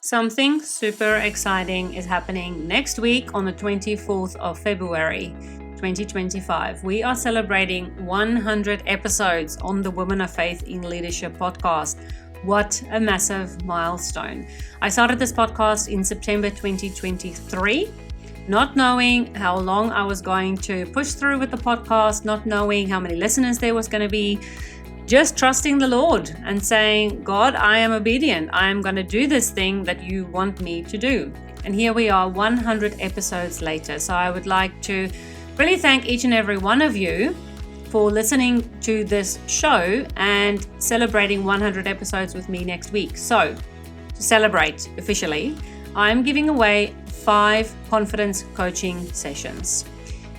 Something super exciting is happening next week on the 24th of February, 2025. We are celebrating 100 episodes on the Women of Faith in Leadership podcast. What a massive milestone. I started this podcast in September 2023, not knowing how long I was going to push through with the podcast, not knowing how many listeners there was going to be. Just trusting the Lord and saying, God, I am obedient. I am going to do this thing that you want me to do. And here we are 100 episodes later. So I would like to really thank each and every one of you for listening to this show and celebrating 100 episodes with me next week. So to celebrate officially, I'm giving away 5 confidence coaching sessions.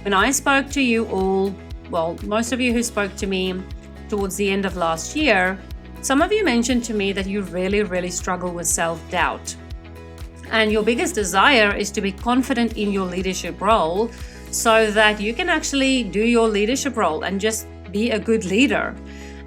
When I spoke to you all, well, most of you who spoke to me towards the end of last year, some of you mentioned to me that you really struggle with self-doubt. And your biggest desire is to be confident in your leadership role so that you can actually do your leadership role and just be a good leader.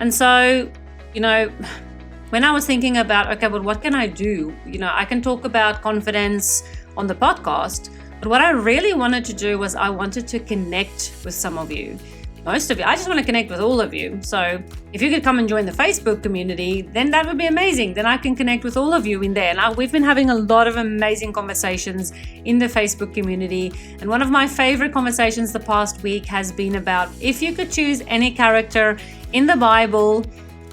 And so, when I was thinking about, okay, well, what can I do? I can talk about confidence on the podcast, but what I really wanted to do was I wanted to connect with some of you. Most of you. I just want to connect with all of you. So if you could come and join the Facebook community, then that would be amazing. Then I can connect with all of you in there. And we've been having a lot of amazing conversations in the Facebook community. And one of my favorite conversations the past week has been about if you could choose any character in the Bible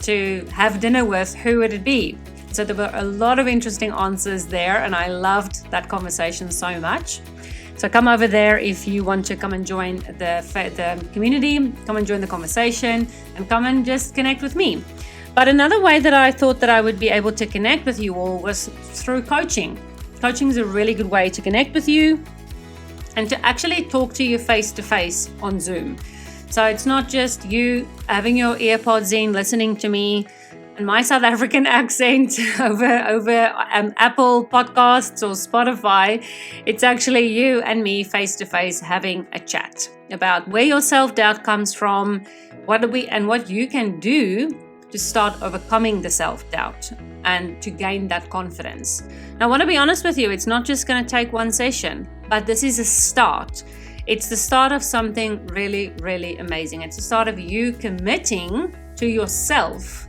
to have dinner with, who would it be? So there were a lot of interesting answers there, and I loved that conversation so much. So come over there if you want to come and join the community, come and join the conversation, and come and just connect with me. But another way that I thought that I would be able to connect with you all was through coaching. Coaching is a really good way to connect with you and to actually talk to you face to face on Zoom. So it's not just you having your earpods in, listening to me and my South African accent over Apple Podcasts or Spotify. It's actually you and me face to face having a chat about where your self-doubt comes from, what you can do to start overcoming the self-doubt and to gain that confidence. Now, I want to be honest with you, it's not just going to take one session, but this is a start. It's the start of something really amazing. It's the start of you committing to yourself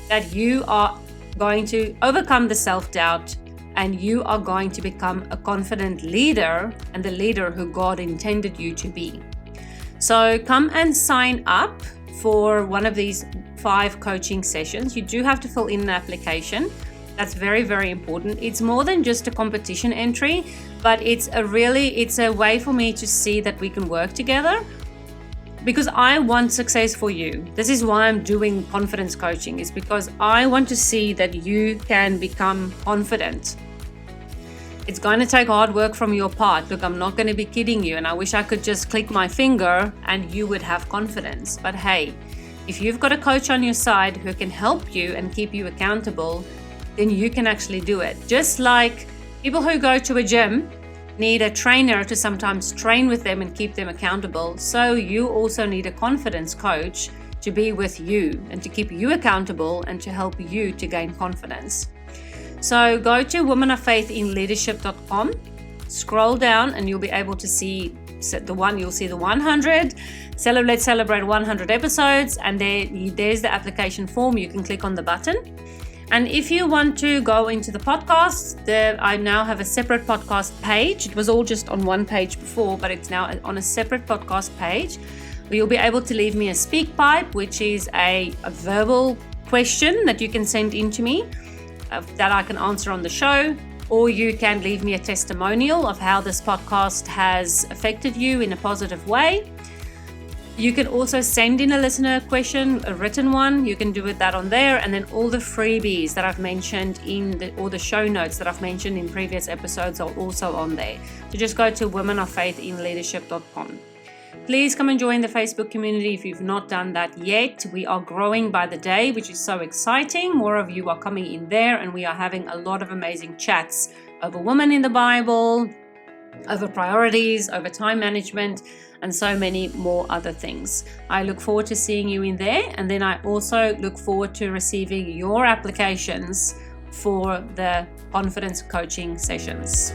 that you are going to overcome the self-doubt and you are going to become a confident leader and the leader who God intended you to be. So come and sign up for one of these 5 coaching sessions. You do have to fill in an application. That's very important. It's more than just a competition entry, but it's a way for me to see that we can work together. Because I want success for you. This is why I'm doing confidence coaching, is because I want to see that you can become confident. It's going to take hard work from your part. Look, I'm not going to be kidding you, and I wish I could just click my finger and you would have confidence. But hey, if you've got a coach on your side who can help you and keep you accountable, then you can actually do it. Just like people who go to a gym need a trainer to sometimes train with them and keep them accountable, so you also need a confidence coach to be with you and to keep you accountable and to help you to gain confidence. So go to womenoffaithinleadership.com, scroll down, and you'll be able to see the 100. Let's celebrate 100 episodes, and there's the application form. You can click on the button. And if you want to go into the podcast, I now have a separate podcast page. It was all just on one page before, but it's now on a separate podcast page where you'll be able to leave me a speak pipe, which is a verbal question that you can send in to me that I can answer on the show, or you can leave me a testimonial of how this podcast has affected you in a positive way. You can also send in a listener question, a written one. You can do that on there. And then all the freebies that I've mentioned or the show notes that I've mentioned in previous episodes are also on there. So just go to womenoffaithinleadership.com. Please come and join the Facebook community if you've not done that yet. We are growing by the day, which is so exciting. More of you are coming in there, and we are having a lot of amazing chats over women in the Bible, over priorities, over time management, and so many more other things. I look forward to seeing you in there, and then I also look forward to receiving your applications for the confidence coaching sessions.